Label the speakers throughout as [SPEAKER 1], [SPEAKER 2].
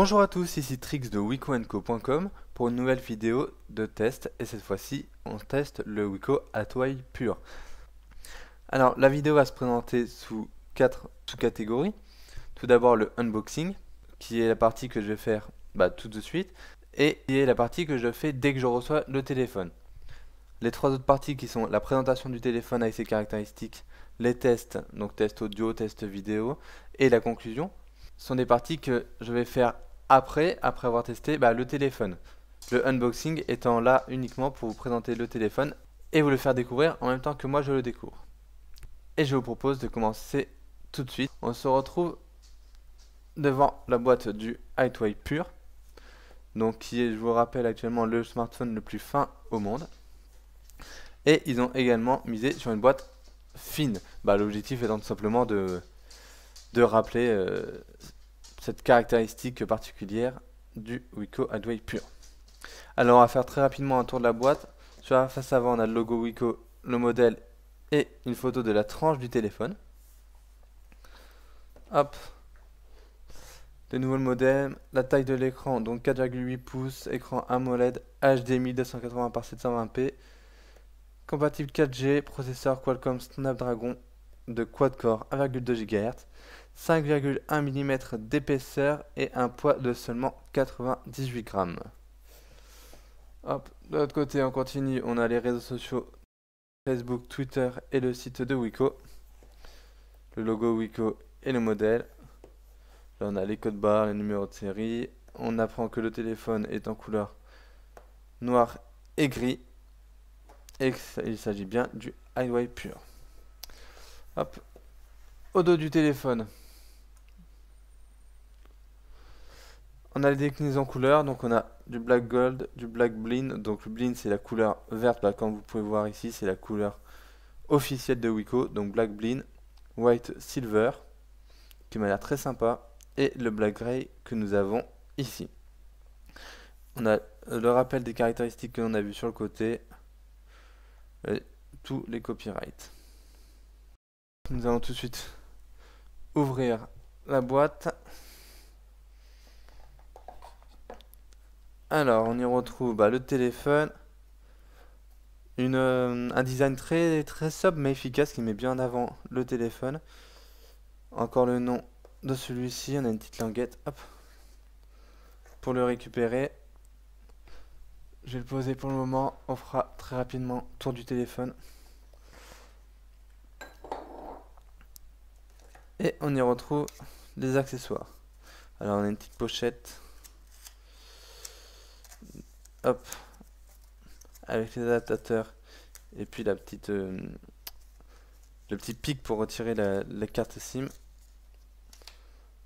[SPEAKER 1] Bonjour à tous, ici Trix de wikoandco.com pour une nouvelle vidéo de test et cette fois-ci on teste le Wiko Atoy pur. Alors la vidéo va se présenter sous 4 sous-catégories. Tout d'abord le unboxing qui est la partie que je vais faire tout de suite et qui est la partie que je fais dès que je reçois le téléphone. Les trois autres parties qui sont la présentation du téléphone avec ses caractéristiques, les tests, donc test audio, test vidéo et la conclusion sont des parties que je vais faire après avoir testé le téléphone. Le unboxing étant là uniquement pour vous présenter le téléphone et vous le faire découvrir en même temps que moi je le découvre. Et je vous propose de commencer tout de suite. On se retrouve devant la boîte du Atoy pur, donc qui est, je vous rappelle, actuellement le smartphone le plus fin au monde. Et ils ont également misé sur une boîte fine. L'objectif étant tout simplement de rappeler cette caractéristique particulière du Wiko Atoy pur. Alors on va faire très rapidement un tour de la boîte. Sur la face avant on a le logo Wiko, le modèle et une photo de la tranche du téléphone. Hop. De nouveau le modèle, la taille de l'écran, donc 4,8 pouces, écran AMOLED HD 1280 par 720p, compatible 4G, processeur Qualcomm Snapdragon de quad-core 1,2 GHz, 5,1 mm d'épaisseur et un poids de seulement 98 grammes. Hop, de l'autre côté, on continue, on a les réseaux sociaux Facebook, Twitter et le site de Wiko. Le logo Wiko et le modèle. Là, on a les codes barres, les numéros de série. On apprend que le téléphone est en couleur noir et gris. Et qu'il s'agit bien du Atoy pur. Hop, au dos du téléphone. On a les déclinaisons couleurs, donc on a du black gold, du black blind. Donc le blind c'est la couleur verte, comme vous pouvez voir ici, c'est la couleur officielle de Wiko. Donc black blind, white silver, qui m'a l'air très sympa, et le black gray que nous avons ici. On a le rappel des caractéristiques que l'on a vu sur le côté, et tous les copyrights. Nous allons tout de suite ouvrir la boîte. Alors, on y retrouve le téléphone, un design très sobre mais efficace qui met bien en avant le téléphone. Encore le nom de celui-ci, on a une petite languette, hop, pour le récupérer. Je vais le poser pour le moment, on fera très rapidement tour du téléphone. Et on y retrouve les accessoires. Alors on a une petite pochette. Hop, avec les adaptateurs et puis le petit pic pour retirer la carte SIM.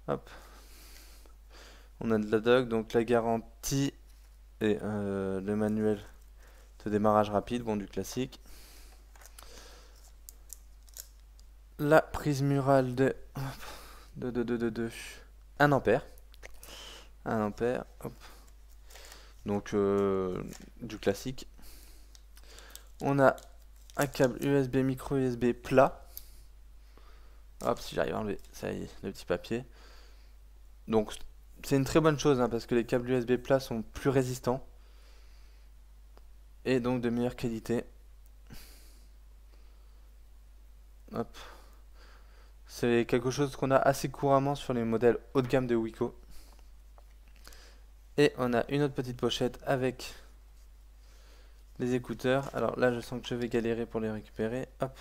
[SPEAKER 1] Hop, on a de la doc, donc la garantie et le manuel de démarrage rapide, du classique. La prise murale de 1 ampère. 1 ampère, hop. Donc du classique. On a un câble USB, micro USB plat. Hop, si j'arrive à enlever, ça y est, le petit papier. Donc c'est une très bonne chose parce que les câbles USB plats sont plus résistants et donc de meilleure qualité. Hop. C'est quelque chose qu'on a assez couramment sur les modèles haut de gamme de Wiko. Et on a une autre petite pochette avec les écouteurs. Alors là, je sens que je vais galérer pour les récupérer. Hop.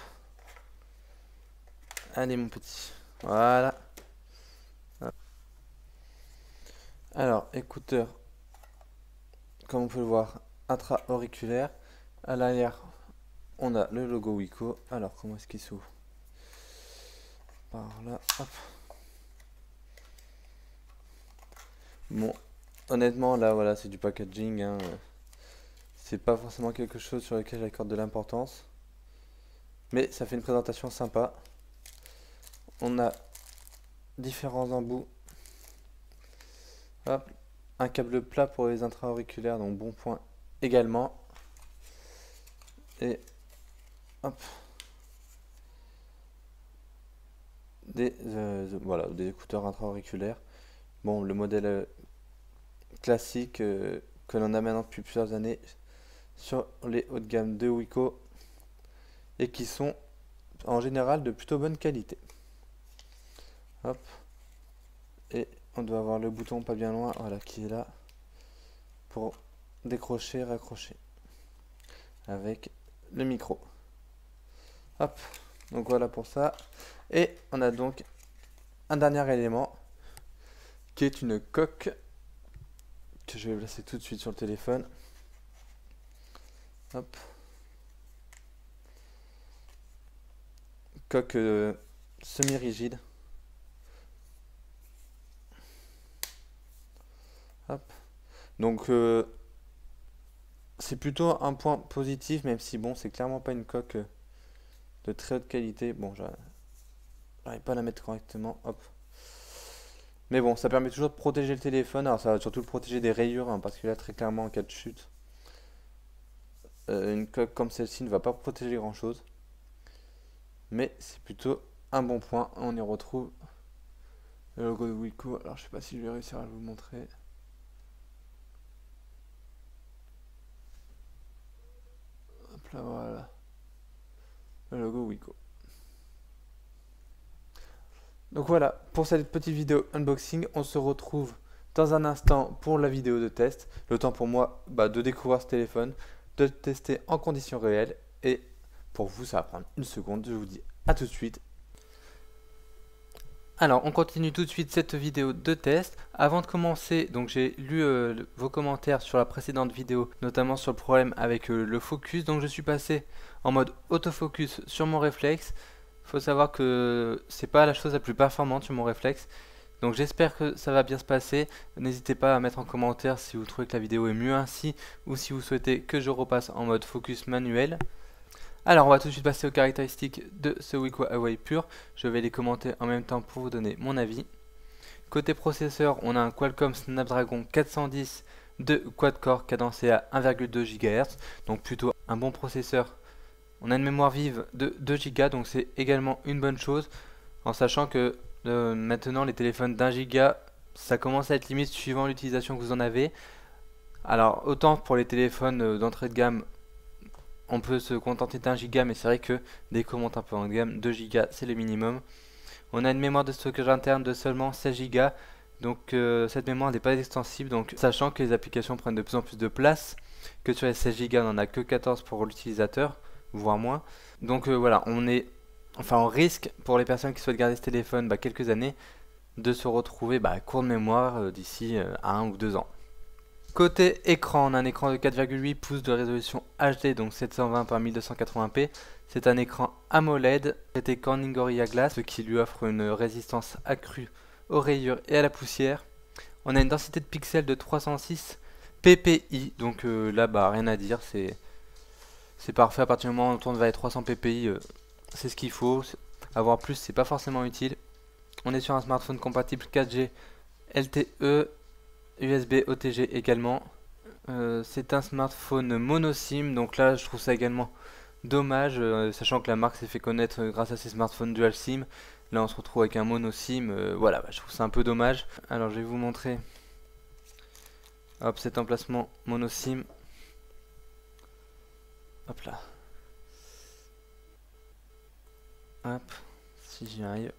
[SPEAKER 1] Allez, mon petit. Voilà. Hop. Alors, écouteurs, comme on peut le voir, intra-auriculaire. À l'arrière, on a le logo Wiko. Alors, comment est-ce qu'il s'ouvre? Par là, hop. Bon, honnêtement, là, voilà, c'est du packaging. C'est pas forcément quelque chose sur lequel j'accorde de l'importance. Mais ça fait une présentation sympa. On a différents embouts. Hop. Un câble plat pour les intra-auriculaires, donc bon point également. Et hop. Voilà, des écouteurs intra-auriculaires. Bon, le modèle classiques que l'on a maintenant depuis plusieurs années sur les hauts de gamme de Wiko et qui sont en général de plutôt bonne qualité. Hop. Et on doit avoir le bouton pas bien loin, voilà, qui est là pour décrocher, raccrocher avec le micro. Hop, donc voilà pour ça. Et on a donc un dernier élément qui est une coque que je vais placer tout de suite sur le téléphone. Hop. Coque semi-rigide. Hop. Donc c'est plutôt un point positif, même si bon, c'est clairement pas une coque de très haute qualité. Bon, j'arrive pas à la mettre correctement. Hop. Mais bon, ça permet toujours de protéger le téléphone. Alors ça va surtout le protéger des rayures, hein, parce que là, très clairement, en cas de chute, une coque comme celle-ci ne va pas protéger grand-chose. Mais c'est plutôt un bon point. On y retrouve le logo de Wiko. Alors je sais pas si je vais réussir à vous le montrer. Hop là, voilà. Le logo Wiko. Donc voilà, pour cette petite vidéo unboxing, on se retrouve dans un instant pour la vidéo de test. Le temps pour moi de découvrir ce téléphone, de le tester en conditions réelles. Et pour vous, ça va prendre une seconde. Je vous dis à tout de suite. Alors, on continue tout de suite cette vidéo de test. Avant de commencer, donc j'ai lu vos commentaires sur la précédente vidéo, notamment sur le problème avec le focus. Donc je suis passé en mode autofocus sur mon réflexe. Il faut savoir que c'est pas la chose la plus performante sur mon réflexe. Donc j'espère que ça va bien se passer. N'hésitez pas à mettre en commentaire si vous trouvez que la vidéo est mieux ainsi ou si vous souhaitez que je repasse en mode focus manuel. Alors on va tout de suite passer aux caractéristiques de ce Wiko Huawei Pure. Je vais les commenter en même temps pour vous donner mon avis. Côté processeur, on a un Qualcomm Snapdragon 410 de quad-core cadencé à 1,2 GHz. Donc plutôt un bon processeur. On a une mémoire vive de 2 Go, donc c'est également une bonne chose. En sachant que maintenant les téléphones d'1 Go, ça commence à être limite suivant l'utilisation que vous en avez. Alors autant pour les téléphones d'entrée de gamme, on peut se contenter d'1 Go, mais c'est vrai que dès qu'on monte un peu en gamme, 2 Go c'est le minimum. On a une mémoire de stockage interne de seulement 16 Go, donc cette mémoire n'est pas extensible, donc sachant que les applications prennent de plus en plus de place, que sur les 16 Go on n'en a que 14 pour l'utilisateur, voire moins. Donc voilà, on risque pour les personnes qui souhaitent garder ce téléphone quelques années de se retrouver à court de mémoire d'ici 1 ou 2 ans. Côté écran, on a un écran de 4,8 pouces de résolution HD, donc 720 par 1280p. C'est un écran AMOLED traité Corning Gorilla Glass, ce qui lui offre une résistance accrue aux rayures et à la poussière. On a une densité de pixels de 306 ppi, donc là rien à dire, c'est parfait. À partir du moment où on tourne vers les 300 ppi, c'est ce qu'il faut. Avoir plus, c'est pas forcément utile. On est sur un smartphone compatible 4G LTE, USB OTG également. C'est un smartphone mono SIM, donc là je trouve ça également dommage, sachant que la marque s'est fait connaître grâce à ses smartphones dual SIM. Là on se retrouve avec un mono SIM, voilà, je trouve ça un peu dommage. Alors je vais vous montrer cet emplacement mono SIM. Hop là. Hop, si j'y arrive.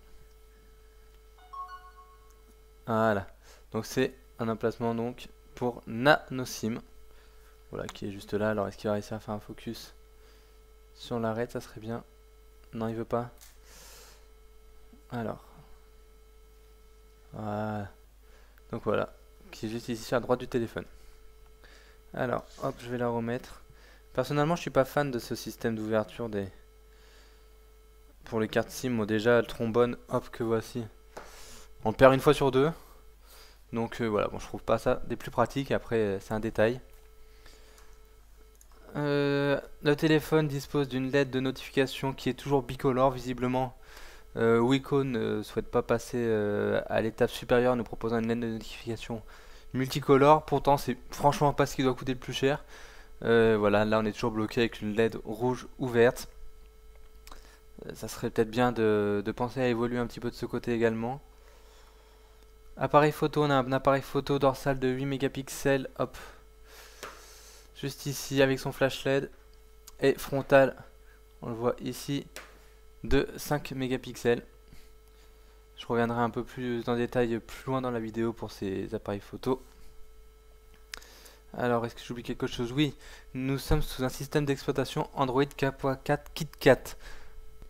[SPEAKER 1] Voilà, donc c'est un emplacement donc pour nano SIM, voilà, qui est juste là. Alors est-ce qu'il va réussir à faire un focus sur l'arrêt? Ça serait bien. Non, il veut pas. Alors voilà, donc voilà, qui est juste ici à droite du téléphone. Alors hop, je vais la remettre. Personnellement je suis pas fan de ce système d'ouverture pour les cartes SIM. Bon, déjà le trombone, hop, que voici, on le perd une fois sur deux. Donc voilà, bon, je trouve pas ça des plus pratiques. Après c'est un détail. Le téléphone dispose d'une LED de notification qui est toujours bicolore. Visiblement Wiko ne souhaite pas passer à l'étape supérieure, nous proposant une LED de notification multicolore. Pourtant c'est franchement pas ce qui doit coûter le plus cher. Voilà, là on est toujours bloqué avec une LED rouge ouverte. Ça serait peut-être bien de penser à évoluer un petit peu de ce côté également. Appareil photo, on a un appareil photo dorsal de 8 mégapixels, hop, juste ici avec son flash LED. Et frontal, on le voit ici, de 5 mégapixels. Je reviendrai un peu plus en détail plus loin dans la vidéo pour ces appareils photo. Alors, est-ce que j'oublie quelque chose? Oui, nous sommes sous un système d'exploitation Android 4.4 KitKat.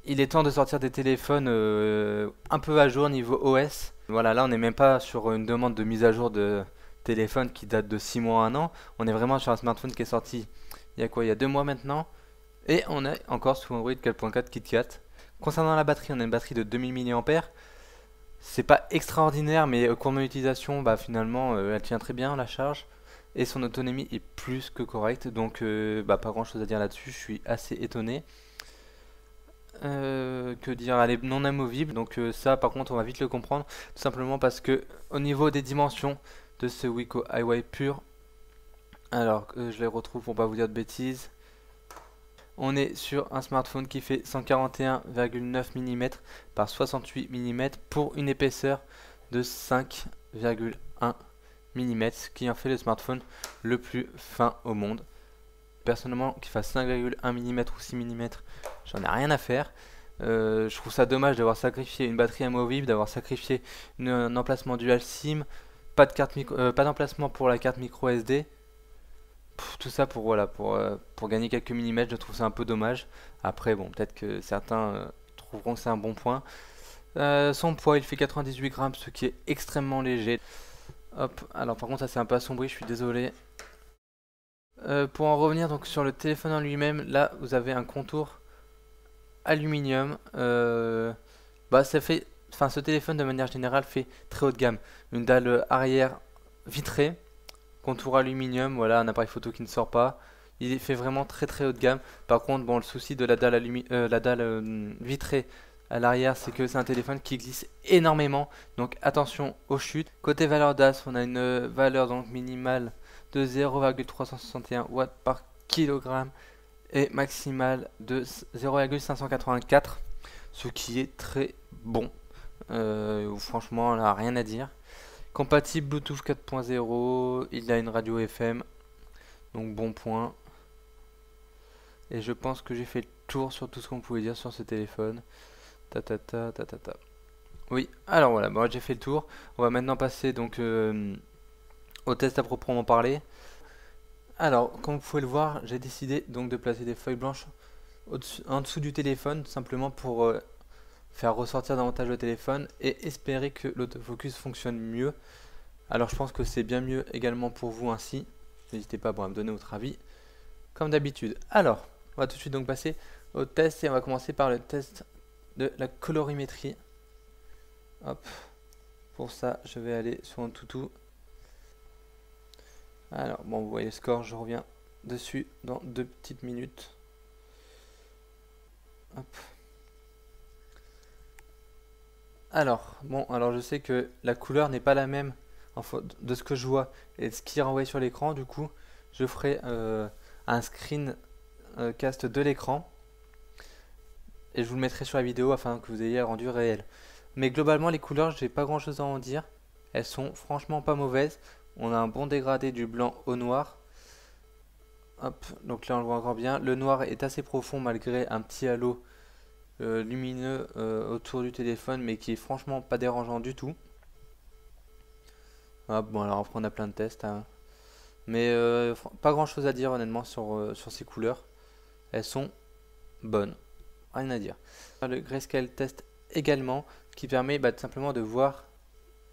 [SPEAKER 1] Il est temps de sortir des téléphones un peu à jour niveau OS. Voilà, là on n'est même pas sur une demande de mise à jour de téléphone qui date de 6 mois, 1 an. On est vraiment sur un smartphone qui est sorti il y a quoi? Il y a 2 mois maintenant. Et on est encore sous Android 4.4 KitKat. Concernant la batterie, on a une batterie de 2000 mAh. C'est pas extraordinaire, mais au cours de mon utilisation, bah, finalement, elle tient très bien la charge. Et son autonomie est plus que correcte. Donc, bah, pas grand chose à dire là-dessus. Je suis assez étonné. Que dire, elle est non amovible. Donc, ça, par contre, on va vite le comprendre. Tout simplement parce que, au niveau des dimensions de ce Wiko Highway Pure, alors je les retrouve pour pas vous dire de bêtises. On est sur un smartphone qui fait 141,9 mm par 68 mm pour une épaisseur de 5,1 mm, ce qui en fait le smartphone le plus fin au monde. Personnellement, qu'il fasse 5,1 mm ou 6 mm, j'en ai rien à faire. Je trouve ça dommage d'avoir sacrifié une batterie amovible, d'avoir sacrifié un emplacement dual SIM, pas d'emplacement pour la carte micro SD. Tout ça pour voilà pour gagner quelques millimètres, je trouve ça un peu dommage. Après bon, peut-être que certains trouveront que c'est un bon point. Son poids, il fait 98 grammes, ce qui est extrêmement léger. Hop, alors par contre ça c'est un peu assombri, je suis désolé. Pour en revenir donc sur le téléphone en lui-même, là vous avez un contour aluminium. Bah ça fait, enfin ce téléphone de manière générale fait très haut de gamme. Une dalle arrière vitrée. Contour aluminium, voilà, un appareil photo qui ne sort pas. Il fait vraiment très très haut de gamme. Par contre, bon, le souci de la dalle, vitrée à l'arrière, c'est que c'est un téléphone qui glisse énormément. Donc attention aux chutes. Côté valeur d'AS, on a une valeur donc minimale de 0,361 watts par kilogramme et maximale de 0,584, ce qui est très bon. Franchement, là, rien à dire. Compatible Bluetooth 4.0, il a une radio FM, donc bon point. Et je pense que j'ai fait le tour sur tout ce qu'on pouvait dire sur ce téléphone. Oui, alors voilà, bon, j'ai fait le tour. On va maintenant passer donc au test à proprement parler. Alors, comme vous pouvez le voir, j'ai décidé donc de placer des feuilles blanches en dessous du téléphone, tout simplement pour faire ressortir davantage le téléphone et espérer que l'autofocus fonctionne mieux. Alors je pense que c'est bien mieux également pour vous ainsi. N'hésitez pas à me donner votre avis comme d'habitude. Alors, on va tout de suite donc passer au test et on va commencer par le test de la colorimétrie. Hop. Pour ça, je vais aller sur un toutou. Alors, bon, vous voyez le score, je reviens dessus dans 2 petites minutes. Hop. Alors, bon, alors je sais que la couleur n'est pas la même de ce que je vois et de ce qui est renvoyé sur l'écran. Du coup, je ferai un screen cast de l'écran et je vous le mettrai sur la vidéo afin que vous ayez un rendu réel. Mais globalement, les couleurs, j'ai pas grand chose à en dire. Elles sont franchement pas mauvaises. On a un bon dégradé du blanc au noir. Hop, donc là on le voit encore bien. Le noir est assez profond malgré un petit halo lumineux autour du téléphone, mais qui est franchement pas dérangeant du tout. Hop, bon alors après on a plein de tests, hein. Mais pas grand chose à dire honnêtement sur ces couleurs. Elles sont bonnes, rien à dire. Le Grayscale test également, qui permet tout simplement de voir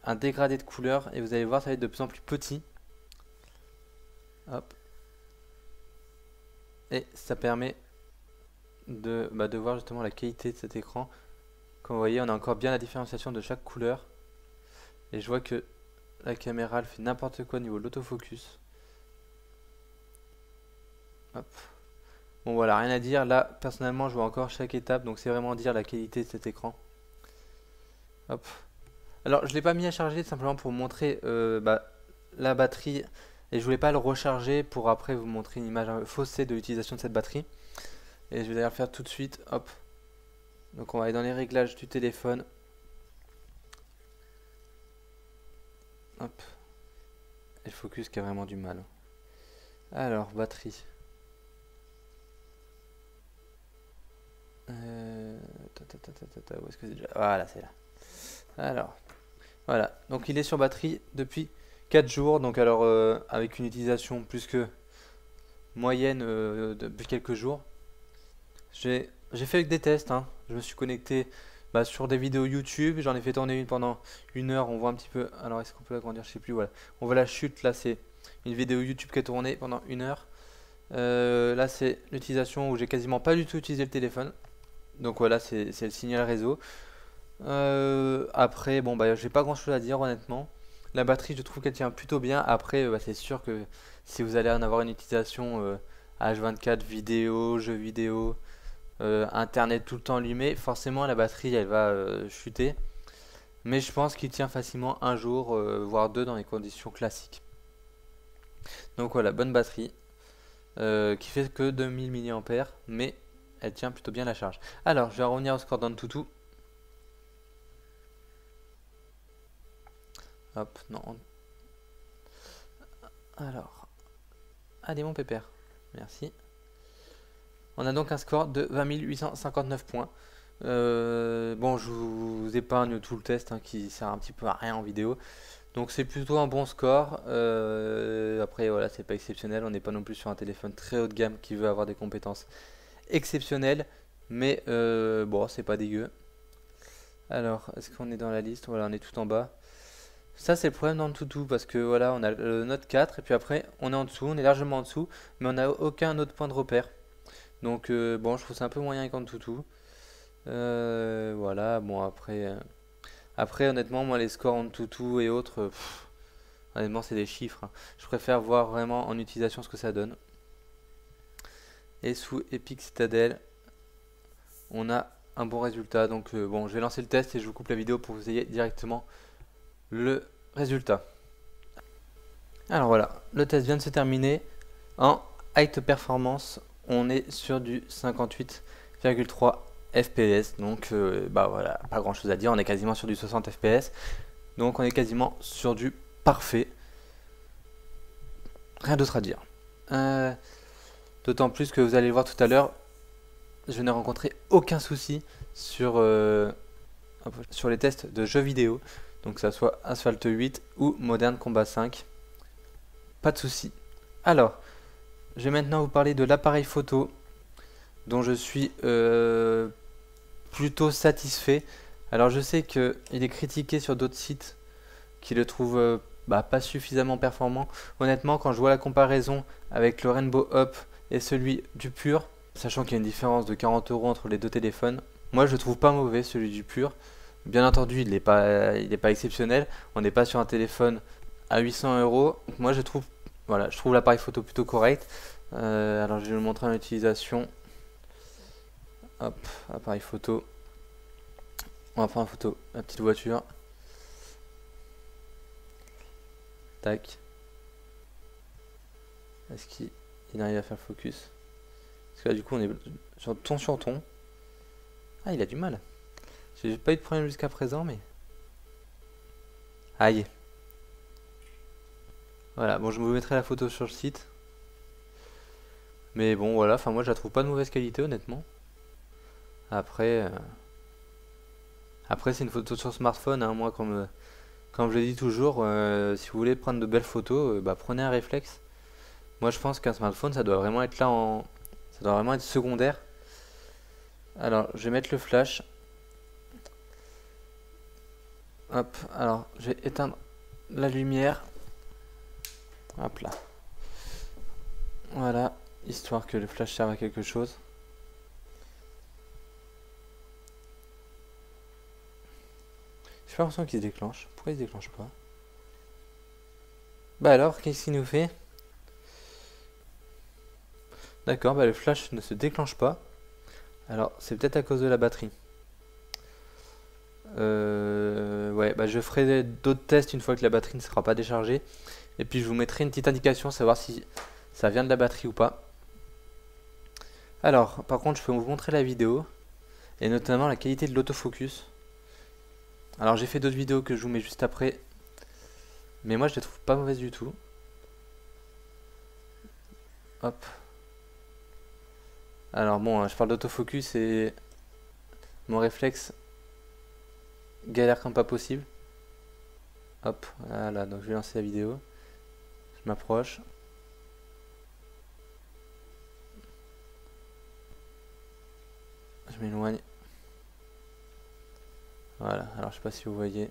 [SPEAKER 1] un dégradé de couleurs, et vous allez voir ça va être de plus en plus petit. Hop. Et ça permet de voir justement la qualité de cet écran. Comme vous voyez, on a encore bien la différenciation de chaque couleur. Et je vois que la caméra elle fait n'importe quoi au niveau de l'autofocus. Hop. Bon voilà, rien à dire. Là, personnellement, je vois encore chaque étape. Donc c'est vraiment dire la qualité de cet écran. Hop. Alors, je ne l'ai pas mis à charger simplement pour vous montrer la batterie. Et je voulais pas le recharger pour après vous montrer une image faussée de l'utilisation de cette batterie. Et je vais d'ailleurs faire tout de suite. Hop. Donc on va aller dans les réglages du téléphone. Hop. Et le focus qui a vraiment du mal. Alors, batterie. Où est-ce que c'est déjà? Voilà, c'est là. Alors, voilà. Donc il est sur batterie depuis 4 jours. Donc alors, avec une utilisation plus que moyenne depuis quelques jours. J'ai fait des tests, hein. Je me suis connecté sur des vidéos YouTube. J'en ai fait tourner une pendant 1 heure. On voit un petit peu. Alors, est-ce qu'on peut l'agrandir? Je sais plus. Voilà. On voit la chute. Là, c'est une vidéo YouTube qui a tourné pendant 1 heure. Là, c'est l'utilisation où j'ai quasiment pas du tout utilisé le téléphone. Donc voilà, c'est le signal réseau. Après, bon, j'ai pas grand chose à dire honnêtement. La batterie, je trouve qu'elle tient plutôt bien. Après, c'est sûr que si vous allez en avoir une utilisation H24, vidéo, jeux vidéo, internet tout le temps allumé, forcément la batterie elle va chuter. Mais je pense qu'il tient facilement 1 jour, voire 2 dans les conditions classiques. Donc voilà, bonne batterie qui fait que 2000 mAh, mais elle tient plutôt bien la charge. Alors, je vais revenir au score d'Antutu. Hop, non. Alors, allez mon pépère, merci. On a donc un score de 20 859 points. Bon, je vous épargne tout le test qui sert un petit peu à rien en vidéo. Donc c'est plutôt un bon score. Après, voilà, c'est pas exceptionnel. On n'est pas non plus sur un téléphone très haut de gamme qui veut avoir des compétences exceptionnelles. Mais bon, c'est pas dégueu. Alors, est-ce qu'on est dans la liste? Voilà, on est tout en bas. Ça, c'est le problème d'Antutu parce que voilà, on a le Note 4 et puis après, on est en dessous, on est largement en dessous, mais on n'a aucun autre point de repère. Donc, bon, je trouve ça un peu moyen avec Antutu. Voilà, bon, après, honnêtement, moi, les scores Antutu et autres, honnêtement, c'est des chiffres, hein. Je préfère voir vraiment en utilisation ce que ça donne. Et sous Epic Citadel, on a un bon résultat. Donc, bon, je vais lancer le test et je vous coupe la vidéo pour que vous ayez directement le résultat. Alors voilà, le test vient de se terminer. En High Performance, on est sur du 58,3 FPS. Donc voilà, pas grand chose à dire. On est quasiment sur du 60 FPS. Donc on est quasiment sur du parfait. Rien d'autre à dire. D'autant plus que vous allez le voir tout à l'heure, je n'ai rencontré aucun souci sur les tests de jeux vidéo. Donc que ça soit Asphalt 8 ou Modern Combat 5. Pas de souci. Alors, je vais maintenant vous parler de l'appareil photo dont je suis plutôt satisfait. Alors je sais qu'il est critiqué sur d'autres sites qui le trouvent pas suffisamment performant. Honnêtement, quand je vois la comparaison avec le Rainbow Up et celui du Pure, sachant qu'il y a une différence de 40 € entre les deux téléphones, moi je le trouve pas mauvais celui du Pure. Bien entendu, il n'est pas exceptionnel. On n'est pas sur un téléphone à 800 €. Moi, je trouve l'appareil photo plutôt correct. Alors, je vais vous montrer en utilisation. Hop, appareil photo. On va prendre en photo la petite voiture. Tac. Est-ce qu'il arrive à faire le focus? Parce que là, du coup, on est sur ton. Ah, il a du mal. J'ai pas eu de problème jusqu'à présent, mais... Aïe. Voilà, bon, je vous mettrai la photo sur le site. Mais bon, voilà, enfin moi je la trouve pas de mauvaise qualité, honnêtement. Après, c'est une photo sur smartphone, hein. Moi, comme je le dis toujours, si vous voulez prendre de belles photos, prenez un réflexe. Moi, je pense qu'un smartphone, ça doit vraiment être ça doit vraiment être secondaire. Alors, je vais mettre le flash. Hop, alors je vais éteindre la lumière. Hop là. Voilà, histoire que le flash serve à quelque chose. J'ai pas l'impression qu'il se déclenche. Pourquoi il se déclenche pas? Bah alors, qu'est-ce qu'il nous fait? D'accord, le flash ne se déclenche pas. Alors, c'est peut-être à cause de la batterie. Ouais, je ferai d'autres tests une fois que la batterie ne sera pas déchargée. Et puis je vous mettrai une petite indication, savoir si ça vient de la batterie ou pas. Alors, par contre, je peux vous montrer la vidéo. Et notamment la qualité de l'autofocus. Alors j'ai fait d'autres vidéos que je vous mets juste après. Mais moi je les trouve pas mauvaises du tout. Hop. Alors bon, je parle d'autofocus et mon réflexe galère comme pas possible. Hop, voilà, donc je vais lancer la vidéo. Je m'approche. Je m'éloigne. Voilà, alors je sais pas si vous voyez.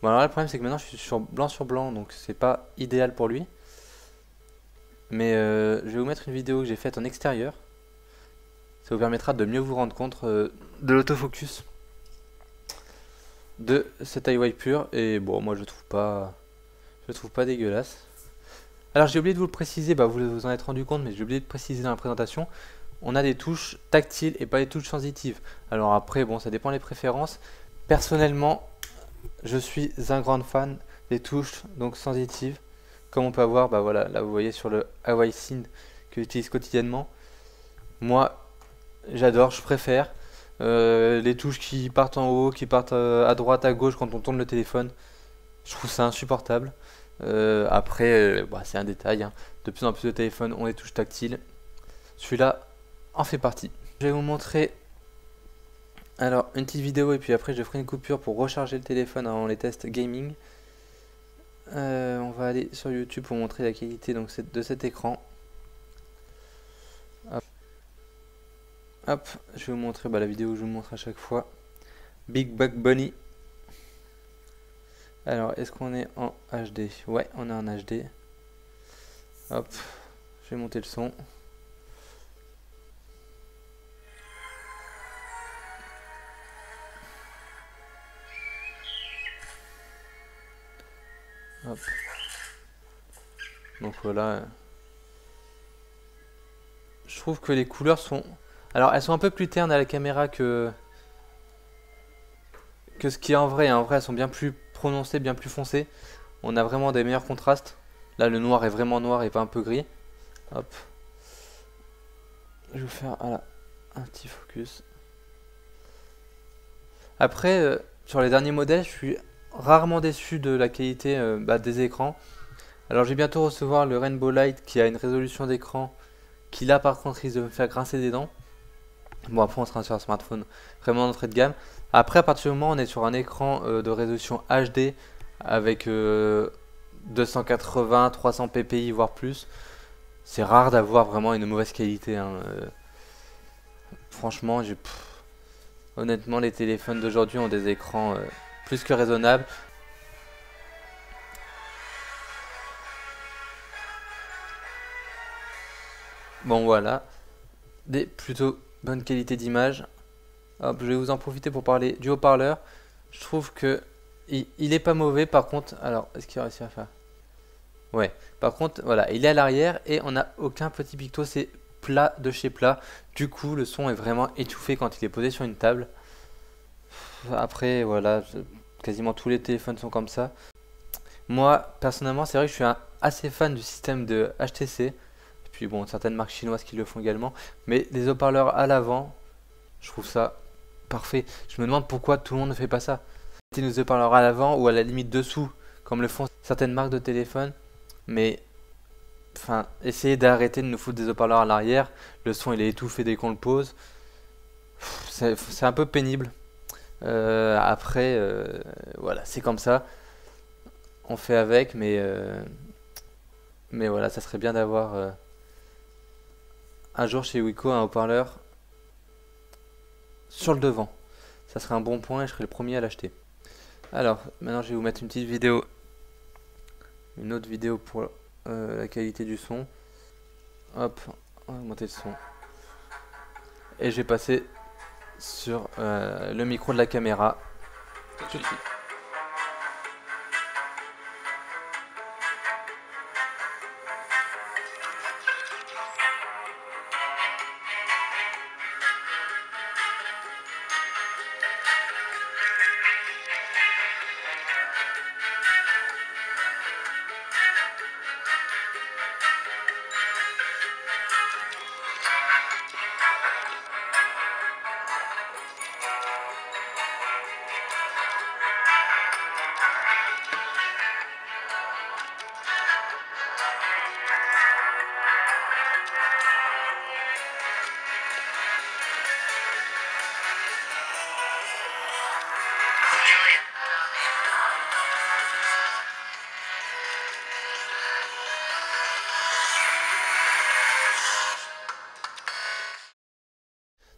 [SPEAKER 1] Bon alors là, le problème c'est que maintenant je suis sur blanc, donc c'est pas idéal pour lui. Mais je vais vous mettre une vidéo que j'ai faite en extérieur. Ça vous permettra de mieux vous rendre compte de l'autofocus de cet iWipe pur. Et bon, moi je le trouve pas dégueulasse. Alors j'ai oublié de vous le préciser, bah, vous vous en êtes rendu compte, mais j'ai oublié de préciser dans la présentation. On a des touches tactiles et pas des touches sensitives. Alors après, bon, ça dépend des préférences. Personnellement, je suis un grand fan des touches donc sensitives. Comme on peut voir, bah voilà, là vous voyez sur le Hawaii Scene que j'utilise quotidiennement. Moi, j'adore, je préfère. Les touches qui partent en haut, qui partent à droite, à gauche quand on tourne le téléphone. Je trouve ça insupportable. Après, bah, c'est un détail, hein. De plus en plus de téléphones ont des touches tactiles. Celui-là en fait partie. Je vais vous montrer alors une petite vidéo et puis après je ferai une coupure pour recharger le téléphone avant les tests gaming. On va aller sur YouTube pour montrer la qualité donc, de cet écran. Hop. Hop, je vais vous montrer la vidéo que je vous montre à chaque fois. Big Bug Bunny. Alors, est-ce qu'on est en HD? Ouais, on est en HD. Hop, je vais monter le son. Hop. Donc voilà. Je trouve que les couleurs sont... Alors, elles sont un peu plus ternes à la caméra que ce qui est en vrai. En vrai, elles sont bien plus prononcées, bien plus foncées. On a vraiment des meilleurs contrastes. Là, le noir est vraiment noir et pas un peu gris. Hop. Je vais vous faire voilà, un petit focus. Après, sur les derniers modèles, je suis rarement déçu de la qualité des écrans. Alors, je vais bientôt recevoir le Rainbow Light qui a une résolution d'écran qui là par contre risque de me faire grincer des dents. Bon, après on sera sur un smartphone vraiment d'entrée de gamme. Après, à partir du moment où on est sur un écran de résolution HD avec 280, 300 ppi voire plus, c'est rare d'avoir vraiment une mauvaise qualité, hein. Franchement, honnêtement, les téléphones d'aujourd'hui ont des écrans plus que raisonnables. Bon voilà, des plutôt bonnes qualités d'image. Hop, je vais vous en profiter pour parler du haut-parleur. Je trouve que il est pas mauvais. Par contre, alors est-ce qu'il a réussi à faire? Ouais. Par contre, voilà, il est à l'arrière et on n'a aucun petit picto. C'est plat de chez plat. Du coup, le son est vraiment étouffé quand il est posé sur une table. Après, voilà, quasiment tous les téléphones sont comme ça. Moi, personnellement, c'est vrai que je suis assez fan du système de HTC. Et puis bon, certaines marques chinoises qui le font également. Mais les haut-parleurs à l'avant, je trouve ça parfait. Je me demande pourquoi tout le monde ne fait pas ça. Il nous haut-parleurs à l'avant ou à la limite dessous, comme le font certaines marques de téléphone. Mais, enfin, essayez d'arrêter de nous foutre des haut-parleurs à l'arrière. Le son, il est étouffé dès qu'on le pose. C'est un peu pénible. Après, voilà, c'est comme ça. On fait avec, mais voilà, ça serait bien d'avoir un jour chez Wiko un haut-parleur sur le devant. Ça serait un bon point et je serais le premier à l'acheter. Alors, maintenant je vais vous mettre une petite vidéo. Une autre vidéo pour la qualité du son. Hop, on va augmenter le son. Et je vais passer sur le micro de la caméra. Tout de suite.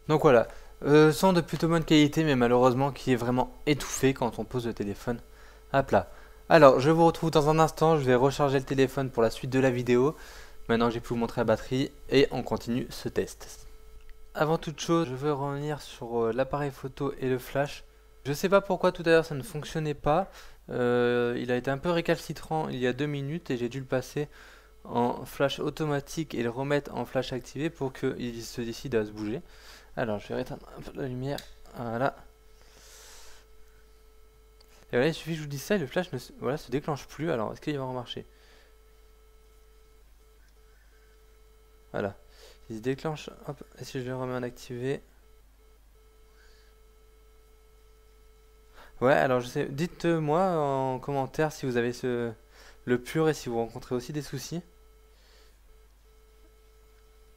[SPEAKER 1] Donc voilà, son de plutôt bonne qualité, mais malheureusement qui est vraiment étouffé quand on pose le téléphone à plat. Alors, je vous retrouve dans un instant, je vais recharger le téléphone pour la suite de la vidéo. Maintenant que j'ai pu vous montrer la batterie, et on continue ce test. Avant toute chose, je veux revenir sur l'appareil photo et le flash. Je sais pas pourquoi tout à l'heure ça ne fonctionnait pas. Il a été un peu récalcitrant il y a 2 minutes et j'ai dû le passer en flash automatique et le remettre en flash activé pour qu'il se décide à se bouger. Alors je vais éteindre un peu la lumière. Voilà. Et voilà, il suffit que je vous dise ça et le flash ne voilà, se déclenche plus. Alors est-ce qu'il va remarcher? Voilà. Il se déclenche. Hop. Et si je le remets en activé? Ouais, alors je sais. Dites-moi en commentaire si vous avez le pur et si vous rencontrez aussi des soucis.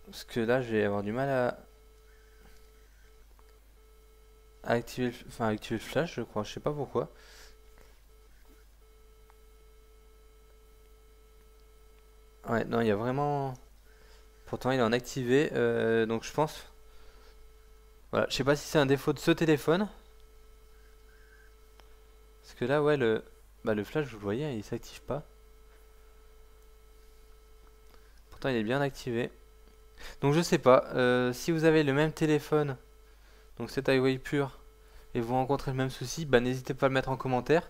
[SPEAKER 1] Parce que là, je vais avoir du mal à activer, activer le flash, je crois. Je sais pas pourquoi. Ouais, non, il y a vraiment. Pourtant, il est en activé. Donc je pense. Voilà, je sais pas si c'est un défaut de ce téléphone. Parce que là, ouais, le flash, vous le voyez, il s'active pas. Pourtant, il est bien activé. Donc je sais pas. Si vous avez le même téléphone, donc cet Huawei pur, et vous rencontrez le même souci, bah n'hésitez pas à le mettre en commentaire.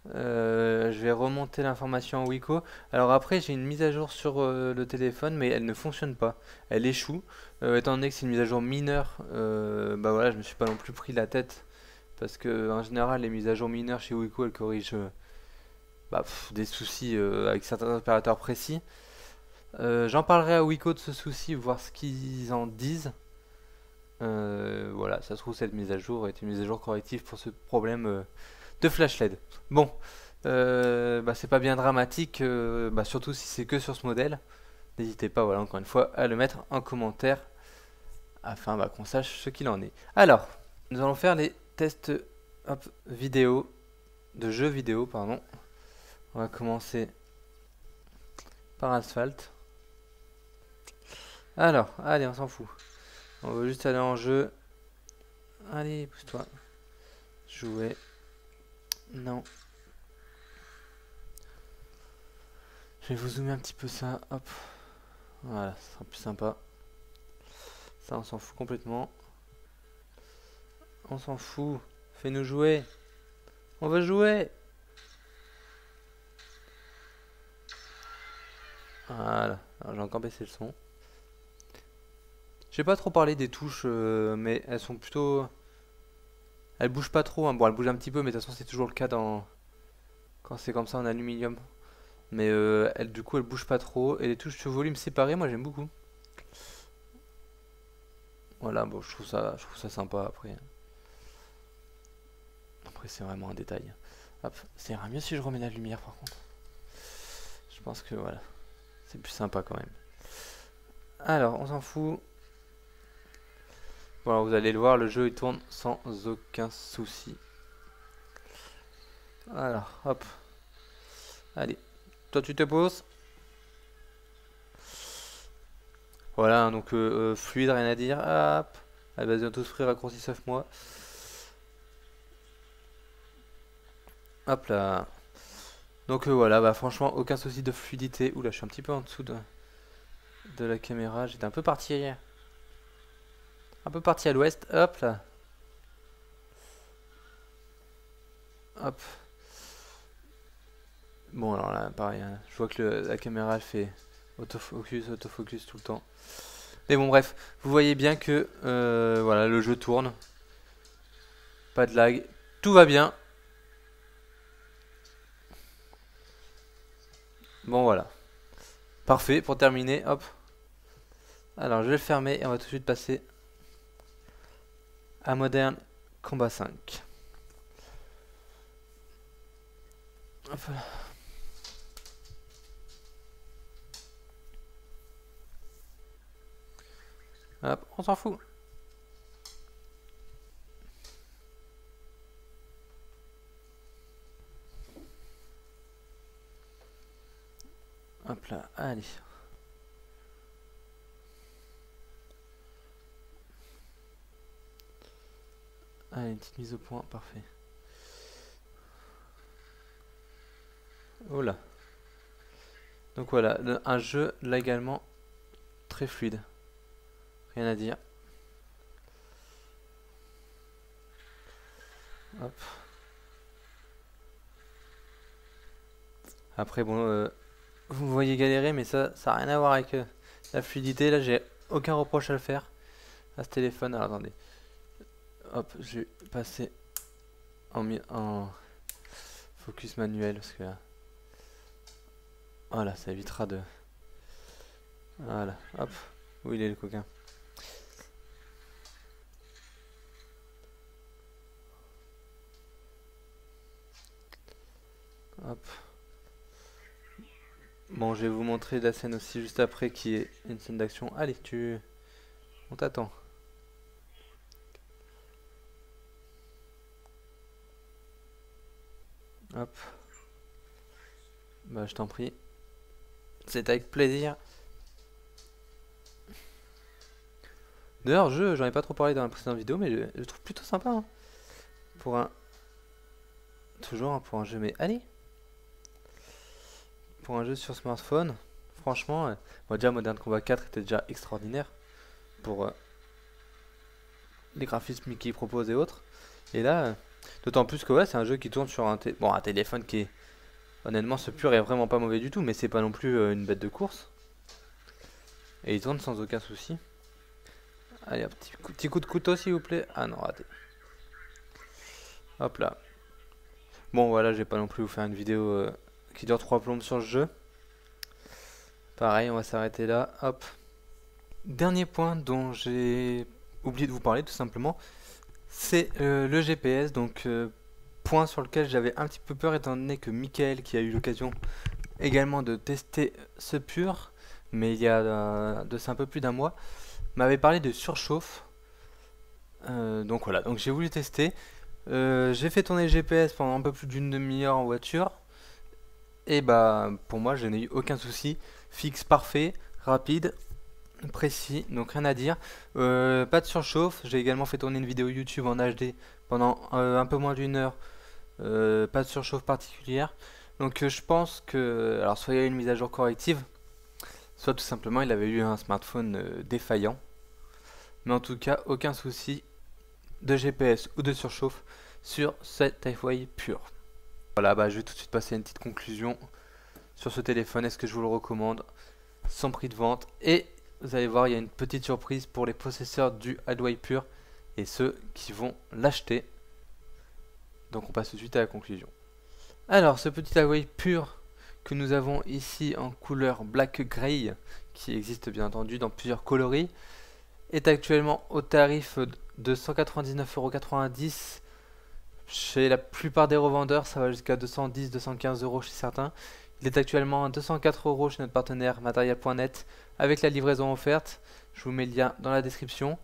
[SPEAKER 1] Je vais remonter l'information en Wiko. Alors après, j'ai une mise à jour sur le téléphone, mais elle ne fonctionne pas. Elle échoue. Étant donné que c'est une mise à jour mineure, bah voilà, je me suis pas non plus pris la tête. Parce que en général, les mises à jour mineures chez Wiko, elles corrigent des soucis avec certains opérateurs précis. J'en parlerai à Wiko de ce souci, voir ce qu'ils en disent. Voilà, ça se trouve, cette mise à jour est une mise à jour corrective pour ce problème de flash LED. Bon, c'est pas bien dramatique, surtout si c'est que sur ce modèle. N'hésitez pas, voilà, encore une fois, à le mettre en commentaire afin qu'on sache ce qu'il en est. Alors, nous allons faire les tests vidéo, de jeux vidéo, pardon. On va commencer par Asphalt. Alors, allez, on s'en fout. On va juste aller en jeu. Allez, pousse-toi. Jouer. Non. Je vais vous zoomer un petit peu ça. Hop. Voilà, ça sera plus sympa. Ça, on s'en fout complètement. On s'en fout. Fais-nous jouer. On va jouer. Voilà. Alors, j'ai encore baissé le son. J'ai pas trop parlé des touches, mais elles sont plutôt... Elles bougent pas trop, hein. Bon, elles bougent un petit peu, mais de toute façon, c'est toujours le cas quand c'est comme ça en aluminium. Mais du coup, elles bougent pas trop. Et les touches de volume séparées, moi, j'aime beaucoup. Voilà, bon, je trouve ça sympa après. Après, c'est vraiment un détail. Hop, ça ira mieux si je remets la lumière, par contre. Je pense que, voilà, c'est plus sympa quand même. Alors, on s'en fout. Voilà, vous allez le voir, le jeu il tourne sans aucun souci. Alors, hop. Allez, toi tu te poses. Voilà, donc fluide, rien à dire. Hop. Allez, vas-y, on tous free, raccourci sauf moi. Hop là. Donc voilà, franchement, aucun souci de fluidité. Oula, je suis un petit peu en dessous de la caméra. J'étais un peu parti à l'ouest. Hop là. Hop. Bon, alors là, pareil, hein. Je vois que la caméra elle fait autofocus tout le temps. Mais bon, bref, vous voyez bien que voilà, le jeu tourne. Pas de lag. Tout va bien. Bon, voilà. Parfait, pour terminer, hop. Alors, je vais le fermer et on va tout de suite passer à Modern Combat 5. Hop là. Hop, on s'en fout. Hop là, allez. Allez, une petite mise au point, parfait. Oh là. Donc voilà, un jeu là également très fluide. Rien à dire. Hop. Après bon, vous me voyez galérer, mais ça n'a rien à voir avec la fluidité. Là, j'ai aucun reproche à le faire à ce téléphone. Alors attendez. Hop, je vais passer en focus manuel parce que là, voilà, ça évitera de. Voilà, hop, où il est le coquin? Hop. Bon, je vais vous montrer la scène aussi juste après qui est une scène d'action. Allez, on t'attend. Hop. Bah, je t'en prie. C'est avec plaisir. D'ailleurs, j'en ai pas trop parlé dans la précédente vidéo, mais je le trouve plutôt sympa. Hein. Pour un. Toujours hein, pour un jeu, mais allez! Pour un jeu sur smartphone, franchement, bon, déjà Modern Combat 4 était déjà extraordinaire pour les graphismes qu'il propose et autres. Et là, d'autant plus que ouais, c'est un jeu qui tourne sur un téléphone qui est. Honnêtement, ce pur est vraiment pas mauvais du tout, mais c'est pas non plus une bête de course. Et il tourne sans aucun souci. Allez, un petit coup de couteau s'il vous plaît. Ah non, raté. Hop là. Bon voilà, je vais pas non plus vous faire une vidéo qui dure 3 plombes sur le jeu. Pareil, on va s'arrêter là. Hop. Dernier point dont j'ai oublié de vous parler tout simplement, c'est le GPS. Donc point sur lequel j'avais un petit peu peur étant donné que Michael, qui a eu l'occasion également de tester ce pur, mais il y a de ça un peu plus d'un mois, m'avait parlé de surchauffe. Donc voilà, donc j'ai voulu tester. J'ai fait tourner le GPS pendant un peu plus d'une demi-heure en voiture. Et bah pour moi je n'ai eu aucun souci. Fixe parfait, rapide, précis, donc rien à dire. Pas de surchauffe. J'ai également fait tourner une vidéo YouTube en HD pendant un peu moins d'une heure. Pas de surchauffe particulière. Donc je pense que, alors soit il y a eu une mise à jour corrective, soit tout simplement il avait eu un smartphone défaillant. Mais en tout cas aucun souci de GPS ou de surchauffe sur cet iWay pur. Voilà, bah je vais tout de suite passer à une petite conclusion sur ce téléphone. Est-ce que je vous le recommande? Sans prix de vente. Et vous allez voir, il y a une petite surprise pour les possesseurs du iWay pur et ceux qui vont l'acheter. Donc on passe tout de suite à la conclusion. Alors ce petit iWay pur que nous avons ici en couleur black grey, qui existe bien entendu dans plusieurs coloris, est actuellement au tarif de 199,90 € chez la plupart des revendeurs. Ça va jusqu'à 210-215 € chez certains. Il est actuellement à 204 € chez notre partenaire Material.net avec la livraison offerte. Je vous mets le lien dans la description.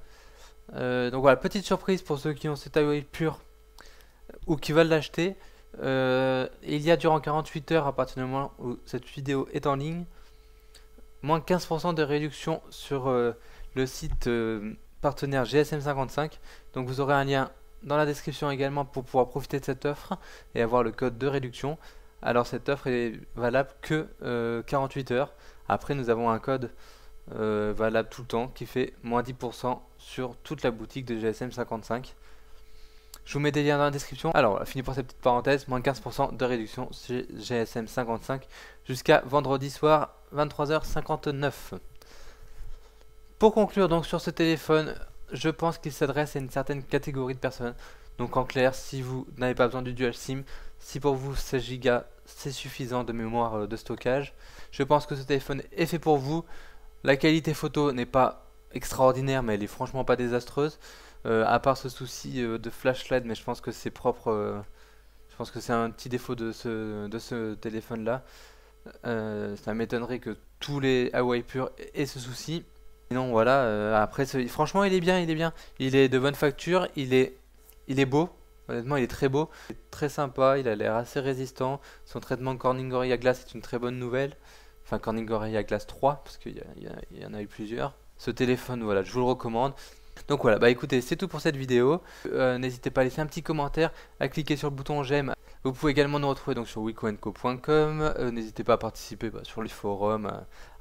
[SPEAKER 1] Donc voilà, petite surprise pour ceux qui ont cet iWay pur ou qui veulent l'acheter. Il y a durant 48 heures à partir du moment où cette vidéo est en ligne, moins 15% de réduction sur le site partenaire GSM55. Donc vous aurez un lien dans la description également pour pouvoir profiter de cette offre et avoir le code de réduction. Alors cette offre est valable que 48 heures. Après nous avons un code valable tout le temps qui fait moins 10% sur toute la boutique de GSM55. Je vous mets des liens dans la description. Alors voilà, fini pour cette petite parenthèse, moins 15% de réduction chez GSM55 jusqu'à vendredi soir 23h59. Pour conclure donc sur ce téléphone, je pense qu'il s'adresse à une certaine catégorie de personnes. Donc en clair, si vous n'avez pas besoin du dual SIM, si pour vous 16 Go c'est suffisant de mémoire de stockage, je pense que ce téléphone est fait pour vous. La qualité photo n'est pas extraordinaire, mais elle est franchement pas désastreuse. À part ce souci de flashlight, mais je pense que c'est propre. Je pense que c'est un petit défaut de ce téléphone là. Ça m'étonnerait que tous les iWay pur aient ce souci. Sinon voilà, après franchement il est bien, il est de bonne facture, il est beau, honnêtement il est très beau, il est très sympa, il a l'air assez résistant. Son traitement Corning Gorilla Glass est une très bonne nouvelle, enfin Corning Gorilla Glass 3 parce qu'il y en a eu plusieurs. Ce téléphone voilà, je vous le recommande. Donc voilà, bah écoutez, c'est tout pour cette vidéo. N'hésitez pas à laisser un petit commentaire, à cliquer sur le bouton j'aime. Vous pouvez également nous retrouver donc sur wicoandco.com. N'hésitez pas à participer sur les forums,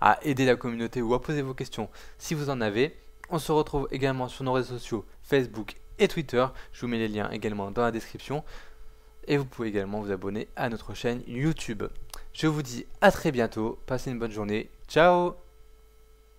[SPEAKER 1] à aider la communauté ou à poser vos questions si vous en avez. On se retrouve également sur nos réseaux sociaux Facebook et Twitter. Je vous mets les liens également dans la description. Et vous pouvez également vous abonner à notre chaîne YouTube. Je vous dis à très bientôt. Passez une bonne journée. Ciao!